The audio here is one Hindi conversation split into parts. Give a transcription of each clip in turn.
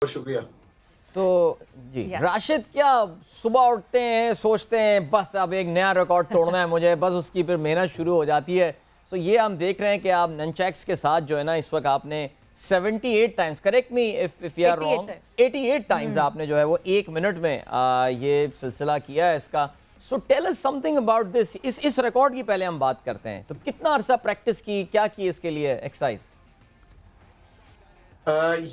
शुक्रिया। तो जी राशिद, क्या सुबह उठते हैं सोचते हैं बस अब एक नया रिकॉर्ड तोड़ना है मुझे, बस उसकी फिर मेहनत शुरू हो जाती है? सो ये हम देख रहे हैं कि आप ननचैक्स के साथ जो है ना इस वक्त आपने 78 times, correct me if you are wrong, 88 times आपने जो है वो 1 मिनट में ये सिलसिला किया है इसका। So tell us something about this. इस रिकॉर्ड की पहले हम बात करते हैं, तो कितना अरसा प्रैक्टिस की, क्या की इसके लिए एक्सरसाइज?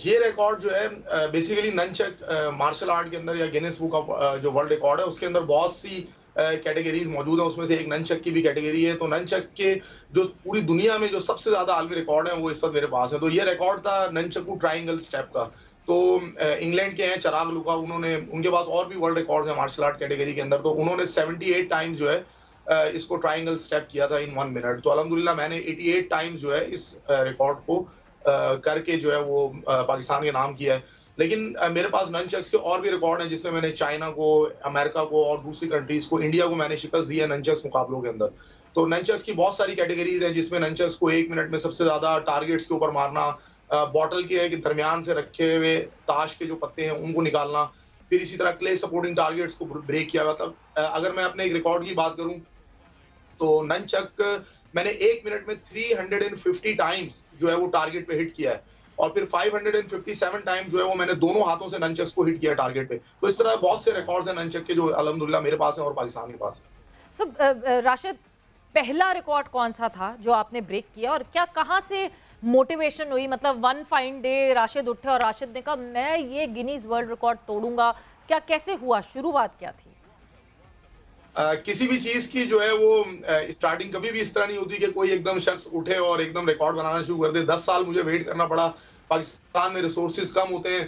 ये रिकॉर्ड जो है बेसिकली ननचक मार्शल आर्ट के अंदर या गिनीज बुक ऑफ जो वर्ल्ड रिकॉर्ड है उसके अंदर बहुत सी कैटेगरीज मौजूद है। उसमें से एक ननचक की भी कैटेगरी है। तो ननचक के जो पूरी दुनिया में जो सबसे ज्यादा आलमी रिकॉर्ड है वो इस वक्त मेरे पास है। तो ये रिकॉर्ड था ननचकू ट्राइंगल स्टेप का। तो इंग्लैंड के हैं चिराग लुका, उन्होंने, उनके पास और भी वर्ल्ड रिकॉर्ड है मार्शल आर्ट कैटेगरी के अंदर। तो उन्होंने 78 टाइम्स जो है इसको ट्राइंगल स्टेप किया था इन 1 मिनट। तो अल्हम्दुलिल्लाह मैंने 88 टाइम्स जो है इस रिकॉर्ड को करके जो है वो पाकिस्तान के नाम किया है। लेकिन मेरे पास ननचक्स के और भी रिकॉर्ड हैं जिसमें मैंने चाइना को, अमेरिका को और दूसरी कंट्रीज को, इंडिया को मैंने शिकस्त दी है ननचक्स मुकाबलों के अंदर। तो ननचक्स की बहुत सारी कैटेगरीज हैं जिसमें ननचक्स को 1 मिनट में सबसे ज्यादा टारगेट्स के ऊपर मारना, बॉटल के दरमियान से रखे हुए ताश के जो पत्ते हैं उनको निकालना, फिर इसी तरह क्ले सपोर्टिंग टारगेट्स को ब्रेक किया। मतलब अगर मैं अपने एक रिकॉर्ड की बात करूं तो ननचक मैंने 1 मिनट में 350 टाइम्स जो है वो टारगेट पे हिट किया है और फिर 557 टाइम्स जो है वो मैंने दोनों हाथों से ननचक्स को हिट किया टारगेट पे। तो इस तरह बहुत से रिकॉर्ड्स हैं ननचक के जो अल्हम्दुलिल्लाह मेरे पास हैं और पाकिस्तान के पास है। राशिद, पहला रिकॉर्ड कौन सा था जो आपने ब्रेक किया और क्या, कहाँ से मोटिवेशन हुई? मतलब वन फाइन डे राशिद उठे और राशिद ने कहा मैं ये गिनीज वर्ल्ड रिकॉर्ड तोड़ूंगा, क्या, कैसे हुआ, शुरुआत क्या थी? किसी भी चीज की जो है वो स्टार्टिंग कभी भी इस तरह नहीं होती कि कोई एकदम शख्स उठे और एकदम रिकॉर्ड बनाना शुरू कर दे। 10 साल मुझे वेट करना पड़ा। पाकिस्तान में रिसोर्सेज कम होते हैं।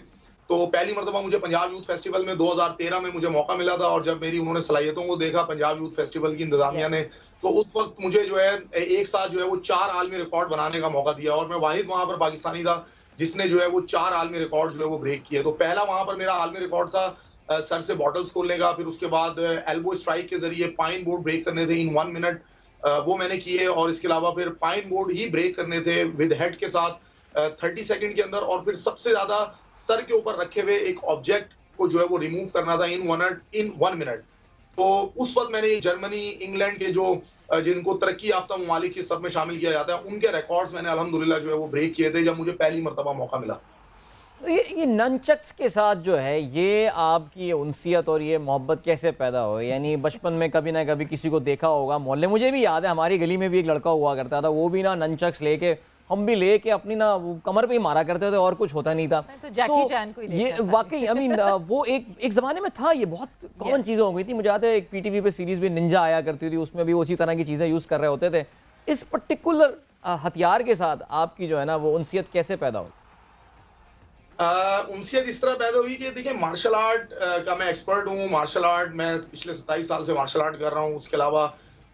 तो पहली मरतबा मुझे पंजाब यूथ फेस्टिवल में 2013 में मुझे मौका मिला था और जब मेरी उन्होंने सलाहियतों को देखा पंजाब यूथ फेस्टिवल की इंतजामिया ने, तो उस वक्त मुझे जो है एक साथ जो है वो 4 आलमी रिकॉर्ड बनाने का मौका दिया और मैं वाहिद वहां पर पाकिस्तानी था जिसने जो है वो 4 आलमी रिकॉर्ड जो है वो ब्रेक किए। तो पहला वहां पर मेरा आलमी रिकॉर्ड था सर से बॉटल्स खोलने का, फिर उसके बाद एल्बो स्ट्राइक के जरिए पाइन बोर्ड ब्रेक करने थे इन 1 मिनट, वो मैंने किए। और इसके अलावा फिर पाइन बोर्ड ही ब्रेक करने थे विद हेड के साथ 30 सेकंड के अंदर, और फिर सबसे ज्यादा सर के ऊपर रखे हुए एक ऑब्जेक्ट को जो है वो रिमूव करना था इन 1 मिनट। तो उस वक्त मैंने जर्मनी, इंग्लैंड के जो जिनको तरक्की याफ्ता ममालिक के सब में शामिल किया जाता है उनके रिकॉर्ड्स मैंने अल्हम्दुलिल्लाह जो है वो ब्रेक किए थे जब मुझे पहली मरतबा मौका मिला। तो ये ननचक्स के साथ जो है ये आपकी उनसियत और ये मोहब्बत कैसे पैदा हो? यानी बचपन में कभी ना कभी किसी को देखा होगा मोहल्ले, मुझे भी याद है हमारी गली में भी एक लड़का हुआ करता था, वो भी ना ननचक्स लेके, हम भी लेके अपनी ना वो कमर पे ही मारा करते थे और कुछ होता नहीं था। तो जैकी चैन को ही ये वाकई आई मीन वो एक जमाने में था, ये बहुत कॉमन चीज़ें हो गई थी। मुझे याद है एक पीटीवी पे सीरीज भी निंजा आया करती थी, उसमें भी उसी तरह की चीज़ें यूज़ कर रहे होते थे। इस पर्टिकुलर हथियार के साथ आपकी जो है ना वो उनसियत कैसे पैदा हुई? उनसियत इस तरह पैदा हुई कि देखिए मार्शल आर्ट का मैं एक्सपर्ट हूँ। मार्शल आर्ट मैं पिछले 27 साल से मार्शल आर्ट कर रहा हूँ। उसके अलावा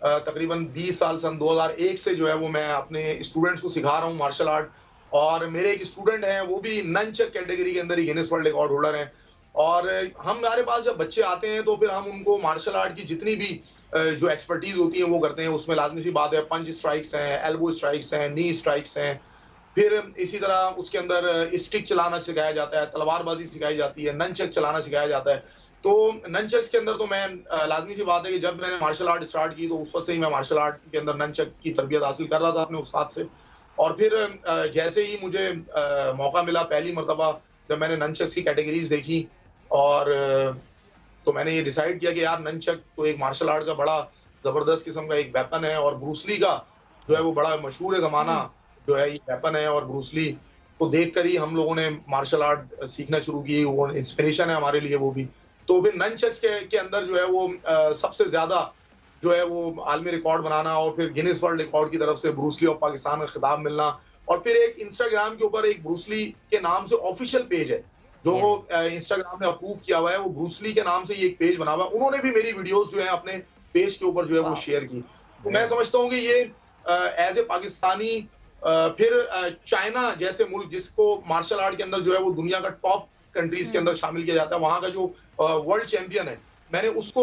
तकरीबन 20 साल सन 2001 से जो है वो मैं अपने स्टूडेंट्स को सिखा रहा हूँ मार्शल आर्ट। और मेरे एक स्टूडेंट हैं वो भी ननचक कैटेगरी के अंदर ही गिनीज वर्ल्ड रिकॉर्ड होल्डर हैं। और हमारे पास जब बच्चे आते हैं तो फिर हम उनको मार्शल आर्ट की जितनी भी जो एक्सपर्टीज होती है वो करते हैं। उसमें लाजमी सी बात है पंच स्ट्राइक्स हैं, एल्बो स्ट्राइक्स हैं, नी स्ट्राइक्स हैं, फिर इसी तरह उसके अंदर स्टिक चलाना सिखाया जाता है, तलवारबाजी सिखाई जाती है, ननचक चलाना सिखाया जाता है। तो ननचक्स के अंदर तो मैं लाजमी सी बात है कि जब मैंने मार्शल आर्ट स्टार्ट की तो उस वक्त से ही मैं मार्शल आर्ट के अंदर ननचक की तरबियत हासिल कर रहा था अपने उस्ताद से। और फिर जैसे ही मुझे मौका मिला पहली मरतबा जब मैंने ननचक्स की कैटेगरीज देखी और तो मैंने ये डिसाइड किया कि यार ननचक तो एक मार्शल आर्ट का बड़ा जबरदस्त किस्म का एक वेपन है और ब्रूस ली का जो है वो बड़ा मशहूर है जमाना जो है ये वेपन है। और ब्रूस ली को देखकर ही हम लोगों ने मार्शल आर्ट सीखना शुरू की, वो इंस्पिरेशन है हमारे लिए वो भी। तो फिर ननचक्स के अंदर जो है वो सबसे ज्यादा जो है वो आलमी रिकॉर्ड बनाना और फिर गिनीज वर्ल्ड रिकॉर्ड की तरफ से ब्रूस ली ऑफ पाकिस्तान का खिताब मिलना। और फिर एक इंस्टाग्राम के ऊपर एक ब्रूस ली के नाम से ऑफिशियल पेज है जो इंस्टाग्राम ने अप्रूव किया हुआ है, वो ब्रूस ली के नाम से ये एक पेज बना हुआ है। उन्होंने भी मेरी वीडियोस जो है अपने पेज के ऊपर जो है वो शेयर की। तो मैं समझता हूँ कि ये एज ए पाकिस्तानी फिर चाइना जैसे मुल्क जिसको मार्शल आर्ट के अंदर जो है वो दुनिया का टॉप कंट्रीज के अंदर शामिल किया जाता है, वहां का जो वर्ल्ड चैंपियन है मैंने उसको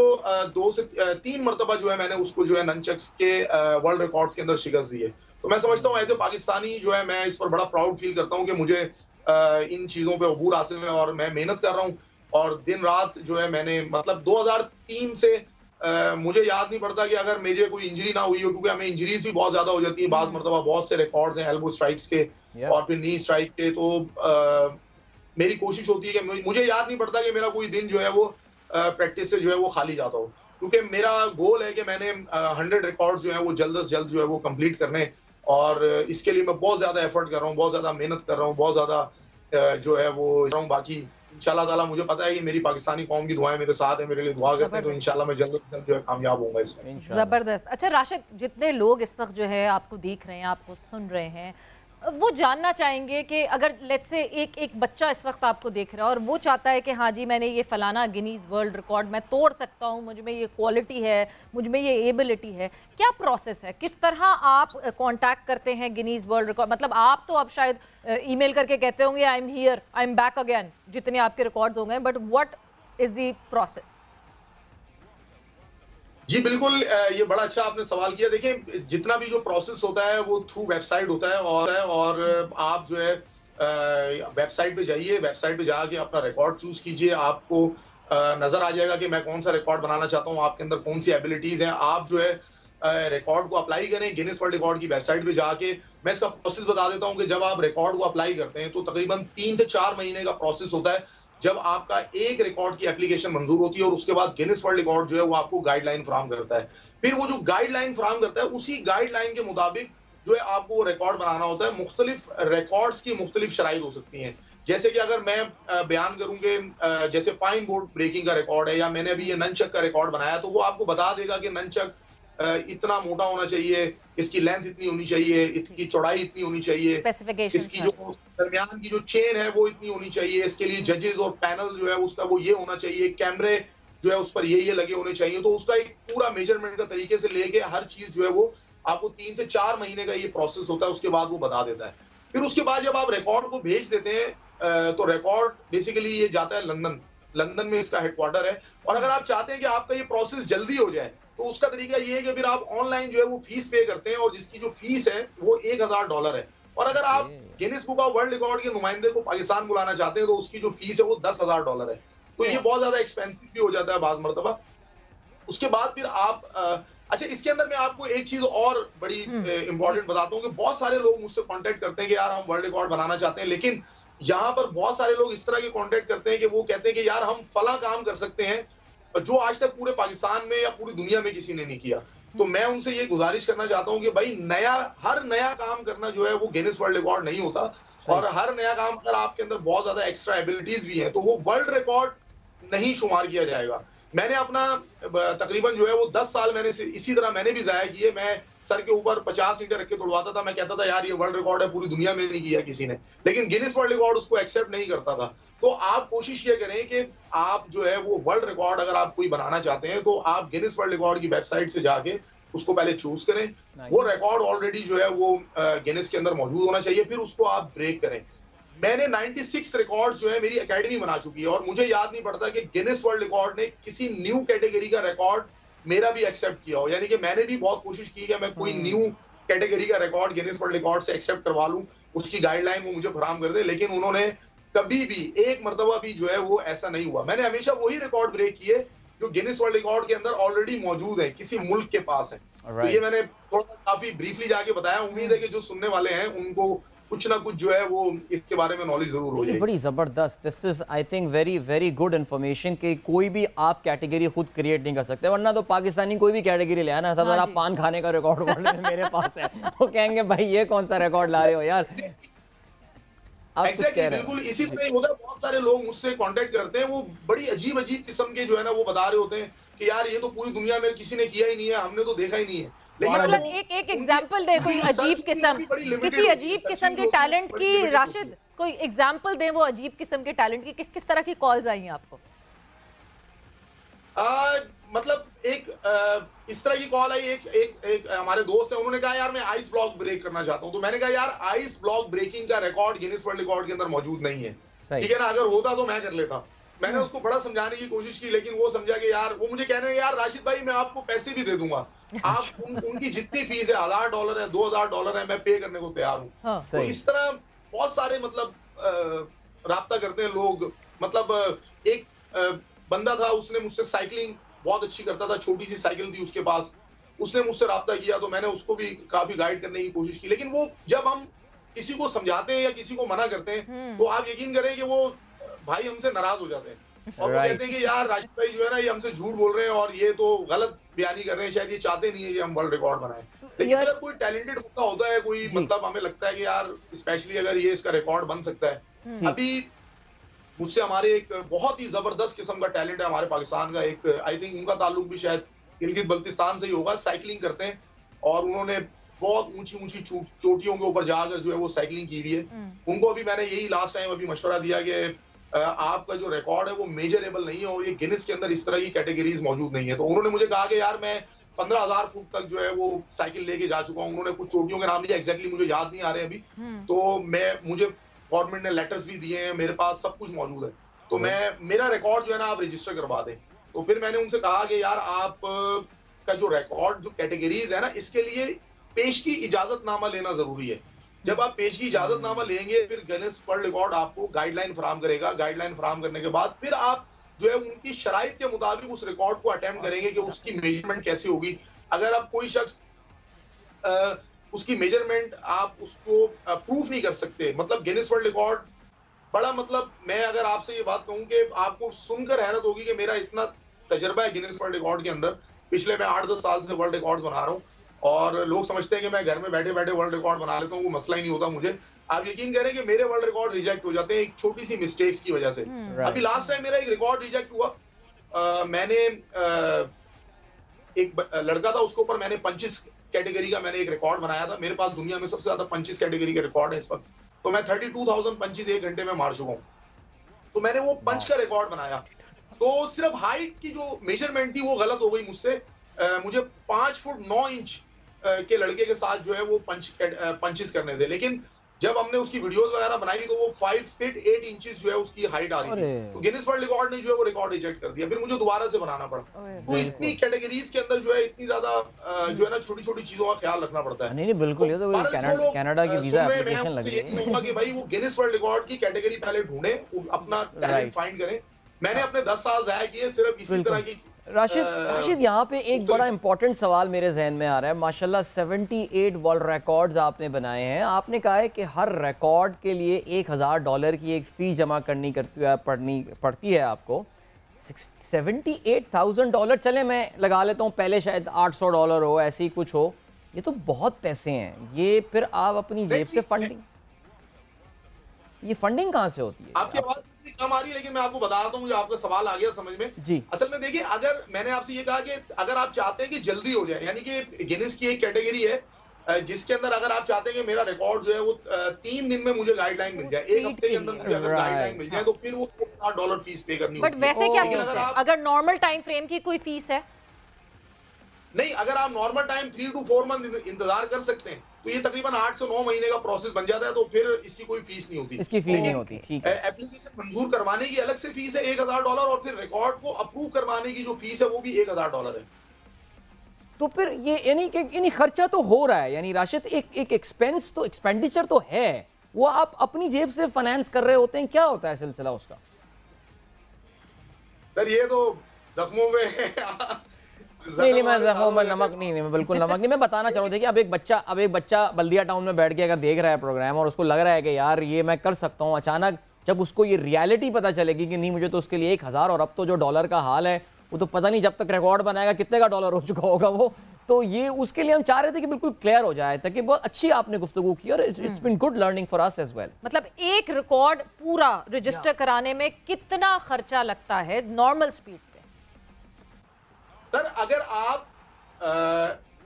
2 से 3 मरतबा जो है मैंने उसको जो है ननचक्स के वर्ल्ड रिकॉर्ड्स के अंदर शिकस्त दी है। तो मैं समझता हूँ एज ए पाकिस्तानी जो है मैं इस पर बड़ा प्राउड फील करता हूँ कि मुझे इन चीजों पे अबूर हासिल है और मैं मेहनत कर रहा हूँ और दिन रात जो है मैंने मतलब 2003 से मुझे याद नहीं पड़ता कि अगर मुझे कोई इंजरी ना हुई हो, क्योंकि हमें इंजरीज भी बहुत ज्यादा हो जाती है बाज मरतबा, बहुत से रिकॉर्ड्स हैं एल्बो स्ट्राइक्स के और फिर नी स्ट्राइक के। तो मेरी कोशिश होती है कि मुझे याद नहीं पड़ता कि मेरा कोई दिन जो है वो प्रैक्टिस से जो है वो खाली जाता हो, क्योंकि मेरा गोल है कि मैंने 100 रिकॉर्ड्स जो है वो जल्द से जल्द जो है वो कंप्लीट करने, और इसके लिए मैं बहुत ज्यादा एफर्ट कर रहा हूँ, बहुत ज्यादा मेहनत कर रहा हूँ, बहुत ज्यादा जो है वो बाकी इंशाल्लाह ताला मुझे पता है कि मेरी पाकिस्तानी कौम की दुआएं मेरे साथ है, मेरे लिए दुआ करते हैं, तो इंशाल्लाह मैं जल्द से जल्द जो है कामयाब होऊंगा इसमें। जबरदस्त। अच्छा राशिद, जितने लोग इस वक्त जो है आपको देख रहे हैं, आपको सुन रहे हैं, वो जानना चाहेंगे कि अगर लेट्स से एक बच्चा इस वक्त आपको देख रहा है और वो चाहता है कि हाँ जी मैंने ये फलाना गिनीज वर्ल्ड रिकॉर्ड मैं तोड़ सकता हूँ, मुझ में ये क्वालिटी है, मुझ में ये एबिलिटी है, क्या प्रोसेस है, किस तरह आप कांटेक्ट करते हैं गिनीज वर्ल्ड रिकॉर्ड? मतलब आप तो अब शायद ईमेल करके कहते होंगे I am here, I am back again, जितने आपके रिकॉर्ड्स हो गए, but what is the process? जी बिल्कुल, ये बड़ा अच्छा आपने सवाल किया। देखिए जितना भी जो प्रोसेस होता है वो थ्रू वेबसाइट होता है और आप जो है वेबसाइट पे जाइए, वेबसाइट पे जाके अपना रिकॉर्ड चूज कीजिए, आपको नजर आ जाएगा कि मैं कौन सा रिकॉर्ड बनाना चाहता हूँ, आपके अंदर कौन सी एबिलिटीज हैं। आप जो है रिकॉर्ड को अप्लाई करें गिनीज वर्ल्ड रिकॉर्ड की वेबसाइट पे जाके। मैं इसका प्रोसेस बता देता हूँ कि जब आप रिकॉर्ड को अप्लाई करते हैं तो तकरीबन 3 से 4 महीने का प्रोसेस होता है, जब आपका एक रिकॉर्ड की एप्लीकेशन मंजूर होती है और उसके बाद गिनीज वर्ल्ड रिकॉर्ड जो है वो आपको गाइडलाइन फराहम करता है। फिर वो जो गाइडलाइन फराहम करता है उसी गाइडलाइन के मुताबिक जो है आपको रिकॉर्ड बनाना होता है। मुख्तलिफ रिकॉर्ड्स की मुख्तलिफ शराइत हो सकती हैं, जैसे कि अगर मैं बयान करूं कि जैसे पाइन बोर्ड ब्रेकिंग का रिकॉर्ड है या मैंने अभी ये ननचक का रिकॉर्ड बनाया, तो वो आपको बता देगा कि ननचक इतना मोटा होना चाहिए, इसकी लेंथ इतनी होनी चाहिए, इसकी चौड़ाई इतनी होनी चाहिए, इसकी जो दरमियान की जो चेन है वो इतनी होनी चाहिए, इसके लिए जजेस और पैनल जो है उसका वो ये होना चाहिए, कैमरे जो है उस पर ये लगे होने चाहिए। तो उसका एक पूरा मेजरमेंट का तरीके से लेके हर चीज जो है वो आपको 3 से 4 महीने का ये प्रोसेस होता है, उसके बाद वो बता देता है। फिर उसके बाद जब आप रिकॉर्ड को भेज देते हैं तो रिकॉर्ड बेसिकली ये जाता है लंदन में इसका हेडक्वार्टर है। और अगर आप चाहते हैं कि आपका ये प्रोसेस जल्दी हो जाए तो उसका तरीका ये है कि फिर आप ऑनलाइन जो है वो फीस पे करते हैं और जिसकी जो फीस है वो $1000 है। और अगर आप Guinness book of world record के नुमाइंदे को पाकिस्तान बुलाना चाहते हैं तो उसकी जो फीस है वो $10,000 है। तो ये बहुत ज्यादा एक्सपेंसिव भी हो जाता है बाज मरतबा। उसके बाद फिर आप अच्छा, इसके अंदर मैं आपको एक चीज और बड़ी इंपॉर्टेंट बताता हूँ कि बहुत सारे लोग मुझसे कॉन्टेक्ट करते हैं कि यार हम वर्ल्ड रिकॉर्ड बनाना चाहते हैं, लेकिन यहाँ पर बहुत सारे लोग इस तरह के कॉन्टेक्ट करते हैं कि वो कहते हैं कि यार हम फला काम कर सकते हैं जो आज तक पूरे पाकिस्तान में या पूरी दुनिया में किसी ने नहीं किया। तो मैं उनसे ये गुजारिश करना चाहता हूँ कि भाई हर नया काम करना जो है वो गिनीज वर्ल्ड रिकॉर्ड नहीं होता, और हर नया काम अगर आपके अंदर बहुत ज्यादा एक्स्ट्रा एबिलिटीज भी हैं तो वो वर्ल्ड रिकॉर्ड नहीं शुमार किया जाएगा। मैंने अपना तकरीबन जो है वो 10 साल मैंने इसी तरह मैंने भी जाया किए। मैं सर के ऊपर 50 ईंटें रख के तोड़वाता था, मैं कहता था यार ये वर्ल्ड रिकॉर्ड है, पूरी दुनिया में नहीं किया किसी ने, लेकिन गिनीज वर्ल्ड रिकॉर्ड उसको एक्सेप्ट नहीं करता था। तो आप कोशिश ये करें कि आप जो है वो वर्ल्ड रिकॉर्ड अगर आप कोई बनाना चाहते हैं तो आप गिनीज वर्ल्ड रिकॉर्ड की वेबसाइट से जाके उसको पहले चूज करें। वो रिकॉर्ड ऑलरेडी जो है वो गिनीज के अंदर मौजूद होना चाहिए, फिर उसको आप ब्रेक करें। मैंने 96 रिकॉर्ड जो है मेरी एकेडमी बना चुकी है और मुझे याद नहीं पड़ता कि गिनीज वर्ल्ड रिकॉर्ड ने किसी न्यू कैटेगरी का रिकॉर्ड मेरा भी एक्सेप्ट किया हो। यानी कि मैंने भी बहुत कोशिश की कि मैं कोई न्यू कैटेगरी का रिकॉर्ड गिनीज वर्ल्ड रिकॉर्ड से एक्सेप्ट करवा लूं, उसकी गाइडलाइन वो मुझे फराहम कर दे, लेकिन उन्होंने कभी भी एक मर्तबा भी जो है वो ऐसा नहीं हुआ। मैंने हमेशा वही रिकॉर्ड ब्रेक किए जो गिनीज वर्ल्ड रिकॉर्ड के अंदर ऑलरेडी मौजूद है, किसी मुल्क के पास है। तो ये मैंने थोड़ा सा काफी ब्रीफली जाके बताया। उम्मीद है कि जो सुनने वाले हैं उनको कुछ ना कुछ जो है वो इसके बारे में नॉलेज जरूर हो जाएगी। बड़ी जबरदस्त, this is I think very very good information कि कोई भी आप कैटेगरी खुद क्रिएट नहीं कर सकते, वरना तो पाकिस्तानी कोई भी कैटेगरी ले आना, सब आप पान खाने का रिकॉर्ड मेरे पास है, वो कहेंगे भाई ये कौन सा रिकॉर्ड ला रहे हो यार। बिल्कुल इसी तरह होता है। बहुत सारे लोग मुझसे कांटेक्ट करते हैं, वो बड़ी अजीब किस्म के जो है ना वो बता रहे होते हैं कि यार ये तो पूरी दुनिया में किसी ने किया ही नहीं है, हमने तो देखा ही नहीं है। मतलब एक एग्जांपल दे, कोई अजीब किस्म, किसी अजीब किस्म के टैलेंट की, राशिद कोई एग्जांपल दे वो अजीब किस्म के टैलेंट की, किस तरह की कॉल्स आई हैं आपको? मतलब इस तरह की कॉल आई, एक हमारे दोस्त है, उन्होंने कहा यार मैं आइस ब्लॉक ब्रेक करना चाहता हूं। तो मैंने कहा यार आइस ब्लॉक ब्रेकिंग का रिकॉर्ड गिनीज वर्ल्ड रिकॉर्ड के अंदर मौजूद नहीं है, ठीक है ना, अगर होता तो मैं कर लेता। मैंने उसको बड़ा समझाने की कोशिश की, लेकिन वो समझा कि यार, वो मुझे कह रहे हैं यार राशिद भाई मैं आपको पैसे भी दे दूंगा, आप उनकी जितनी फीस है $1000 है, $2000 है, मैं पे करने को तैयार हूँ। तो इस तरह बहुत सारे मतलब राब्ता करते हैं लोग। मतलब एक बंदा था, उसने मुझसे साइकिलिंग बहुत अच्छी करता था, छोटी सी साइकिल थी उसके पास, उसने मुझसे राब्ता किया तो मैंने उसको भी काफी गाइड करने की कोशिश की। लेकिन वो जब हम किसी को समझाते हैं या किसी को मना करते हैं तो आप यकीन करें कि वो भाई हमसे नाराज हो जाते हैं और वो कहते हैं कि यार राशिद भाई जो है ना, ये हमसे झूठ बोल रहे हैं और ये तो गलत बयानी कर रहे हैं, शायद ये चाहते नहीं है कि हम वर्ल्ड रिकॉर्ड बनाएं। लेकिन अगर कोई टैलेंटेड बंदा होता है, कोई मतलब हमें लगता है कि यार स्पेशली अगर ये इसका रिकॉर्ड बन सकता है। अभी मुझसे हमारे एक बहुत ही जबरदस्त किस्म का टैलेंट है हमारे पाकिस्तान का, एक आई थिंक उनका ताल्लुक भी शायद गिलगित बल्तिस्तान से ही होगा, साइकिलिंग करते हैं और उन्होंने बहुत ऊंची ऊंची चोटियों के ऊपर जाकर जो है वो साइकिलिंग की हुई है। उनको अभी मैंने यही लास्ट टाइम अभी मशवरा दिया कि आपका जो रिकॉर्ड है वो मेजरेबल नहीं है और ये गिनीज के अंदर इस तरह की कैटेगरीज मौजूद नहीं है। तो उन्होंने मुझे कहा कि यार मैं 15,000 फुट तक जो है वो साइकिल लेके जा चुका हूँ। उन्होंने कुछ चोटियों के नाम लिया, एग्जैक्टली मुझे याद नहीं आ रहे अभी। तो मुझे गवर्नमेंट ने लेटर्स भी दिए हैं, मेरे पास सब कुछ मौजूद है। तो मेरा रिकॉर्ड जो है ना आप रजिस्टर करवा दें। तो फिर मैंने उनसे कहा कि यार आप का जो रिकॉर्ड जो कैटेगरीज है ना, इसके लिए पेश की इजाजतनामा लेना जरूरी है। जब आप पेश की इजाजतनामा लेंगे फिर गिनीज वर्ल्ड रिकॉर्ड आपको गाइडलाइन फराहम करेगा। गाइडलाइन फराहम करने के बाद फिर आप जो है उनकी शराइत के मुताबिक उस रिकॉर्ड को अटेम्प्ट करेंगे कि उसकी मेजरमेंट कैसी होगी। अगर आप कोई शख्स उसकी मेजरमेंट आप उसको प्रूफ नहीं कर सकते, मतलब गिनीज वर्ल्ड रिकॉर्ड बड़ा, मतलब मैं अगर आपसे ये बात कहूं कि आपको सुनकर हैरत होगी कि मेरा इतना तजर्बा है गिनीज वर्ल्ड रिकॉर्ड के अंदर। पिछले मैं 8-10 साल से वर्ल्ड रिकॉर्ड्स बना रहा हूँ और लोग समझते हैं कि मैं घर में बैठे बैठे वर्ल्ड रिकॉर्ड बना लेता हूँ, वो मसला ही नहीं होता मुझे। आप यकीन करें कि मेरे वर्ल्ड रिकॉर्ड रिजेक्ट हो जाते हैं एक छोटी सी मिस्टेक्स की वजह से। अभी लास्ट टाइम मेरा एक रिकॉर्ड रिजेक्ट हुआ। मैंने एक लड़का था, उसके ऊपर मैंने पंचेस कैटेगरी का मैंने एक रिकॉर्ड बनाया था। मेरे पास दुनिया में सबसे ज्यादा पंचेस कैटेगरी के रिकॉर्ड है इस वक्त। तो मैं 32,000 पंचेस 1 घंटे में मार चुका हूँ। तो मैंने वो पंच का रिकॉर्ड बनाया। तो सिर्फ हाइट की जो मेजरमेंट थी वो गलत हो गई मुझसे। मुझे 5 फुट 9 इंच के लड़के के साथ जो है वो पंचेस करने थे। लेकिन जब हमने उसकी वीडियोस वगैरह बनाई तो वो 5 फीट 8 इंचेस जो है उसकी हाइट आ रही थी। तो गिनीज वर्ल्ड रिकॉर्ड ने जो है वो रिकॉर्ड रिजेक्ट कर दिया। फिर मुझे दोबारा से बनाना पड़ा। तो इतनी कैटेगरीज के अंदर जो है इतनी ज्यादा जो है ना छोटी छोटी चीजों का ख्याल रखना पड़ता है। नहीं बिल्कुल, ये तो कनाडा की वीजा एप्लीकेशन लग रही है। कहूंगा कि भाई वो गिनीज वर्ल्ड रिकॉर्ड की कैटेगरी पहले ढूंढे, अपना टैलेंट फाइंड करें। मैंने अपने 10 साल जाया किए सिर्फ इसी तरह की। राशिद यहाँ पे एक बड़ा इंपॉर्टेंट सवाल मेरे जहन में आ रहा है। माशाल्लाह 78 वर्ल्ड रिकॉर्ड्स आपने बनाए हैं। आपने कहा है कि हर रिकॉर्ड के लिए $1,000 की एक फ़ी जमा करनी पड़ती है आपको। $78,000, चले मैं लगा लेता हूँ पहले शायद $800 हो, ऐसे ही कुछ हो। ये तो बहुत पैसे हैं। ये फिर आप अपनी जेब से फंडिंग, ये फंडिंग कहाँ से होती है? आपकी आवाज कम आ रही है, लेकिन मैं आपको बताता हूँ, मुझे आपका सवाल आ गया समझ में जी। असल में देखिए, अगर मैंने आपसे ये कहा कि अगर आप चाहते हैं कि जल्दी हो जाए, यानी कि गिनीज की एक कैटेगरी है जिसके अंदर अगर आप चाहते हैं कि मेरा रिकॉर्ड जो है वो 3 दिन में मुझे गाइडलाइन मिल जाए, 1 हफ्ते के अंदर मुझे अगर गाइडलाइन मिल जाए तो फिर वो $60 फीस पे करनी होगी। बट वैसे क्या फीस है? अगर नॉर्मल टाइम फ्रेम की कोई फीस है? नहीं, अगर आप नॉर्मल टाइम 3 to 4 मंथ इंतजार कर सकते हैं तो ये तकरीबन 8 से 9 महीने का प्रोसेस बन जाता है। तो फिर इसकी कोई फीस नहीं होती, इसकी फीस नहीं होती। ठीक है, एप्लीकेशन मंजूर करवाने की अलग से फीस है $1,000 और फिर रिकॉर्ड को अप्रूव करवाने की जो फीस है वो भी $1,000 है। तो फिर ये यानी खर्चा तो हो रहा है, यानी राशिद एक एक्सपेंस तो एक्सपेंडिचर तो है, वो आप अपनी जेब से फाइनेंस कर रहे होते हैं। क्या होता है सिलसिला उसका? सर ये तो जख्मों में नहीं मैं जख्मों में नमक नहीं, मैं बिल्कुल नमक नहीं। मैं बताना चाह रहा था कि अब एक बच्चा बल्दिया टाउन में बैठ के अगर देख रहा है प्रोग्राम और उसको लग रहा है कि यार ये मैं कर सकता हूँ, अचानक जब उसको ये रियलिटी पता चलेगी कि नहीं मुझे तो उसके लिए 1,000 और अब तो जो डॉलर का हाल है वो तो पता नहीं जब तक रिकॉर्ड बनाएगा कितने का डॉलर हो चुका होगा वो। तो ये उसके लिए हम चाह रहे थे कि बिल्कुल क्लियर हो जाए, ताकि बहुत अच्छी आपने गुफ्तगू की और it's been good learning for us as well. मतलब एक रिकॉर्ड पूरा रजिस्टर कराने में कितना खर्चा लगता है नॉर्मल स्पीड पे? सर अगर आप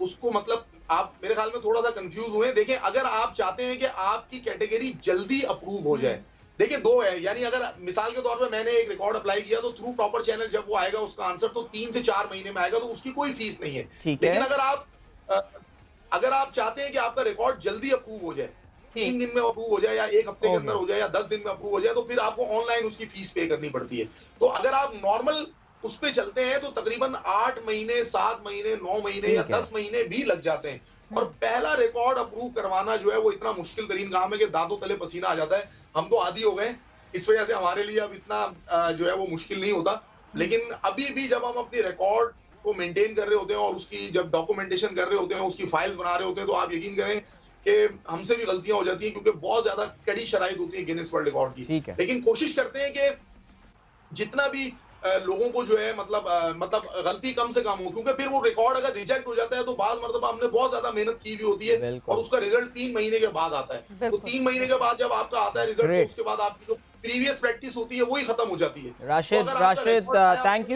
उसको मतलब आप मेरे ख्याल में थोड़ा सा कंफ्यूज हुए। देखिए, अगर आप चाहते हैं कि आपकी कैटेगरी जल्दी अप्रूव हो जाए, देखिए 2 है, यानी अगर मिसाल के तौर पे मैंने एक रिकॉर्ड अप्लाई किया तो थ्रू प्रॉपर चैनल जब वो आएगा उसका आंसर तो 3 से 4 महीने में आएगा, तो उसकी कोई फीस नहीं है। लेकिन अगर आप चाहते हैं कि आपका रिकॉर्ड जल्दी अप्रूव हो जाए, 3 दिन में अप्रूव हो जाए या 1 हफ्ते के अंदर हो जाए या 10 दिन में अप्रूव हो जाए, तो फिर आपको ऑनलाइन उसकी फीस पे करनी पड़ती है। तो अगर आप नॉर्मल उस पे चलते हैं तो तकरीबन 8 महीने, 7 महीने, 9 महीने या 10 महीने भी लग जाते हैं। और पहला रिकॉर्ड अप्रूव करवाना जो है वो इतना मुश्किल तरीन काम है कि दांतों तले पसीना आ जाता है। हम तो आदी हो गए, इस वजह से हमारे लिए अब इतना जो है वो मुश्किल नहीं होता। लेकिन अभी भी जब हम अपनी रिकॉर्ड को मेंटेन कर रहे होते हैं और उसकी जब डॉक्यूमेंटेशन कर रहे होते हैं, उसकी फाइल्स बना रहे होते हैं, तो आप यकीन करें कि हमसे भी गलतियां हो जाती हैं, क्योंकि बहुत ज्यादा कड़ी शराइत होती है गिनीज वर्ल्ड रिकॉर्ड की। लेकिन कोशिश करते हैं कि जितना भी लोगों को जो है मतलब गलती कम से कम हो, क्योंकि फिर वो रिकॉर्ड अगर रिजेक्ट हो जाता है तो बाद मरतबा हमने बहुत ज्यादा मेहनत की हुई होती है और उसका रिजल्ट 3 महीने के बाद आता है। तो 3 महीने के बाद जब आपका आता है रिजल्ट, तो उसके बाद आपकी जो प्रीवियस प्रैक्टिस होती है वही खत्म हो जाती है। Rashid, thank you.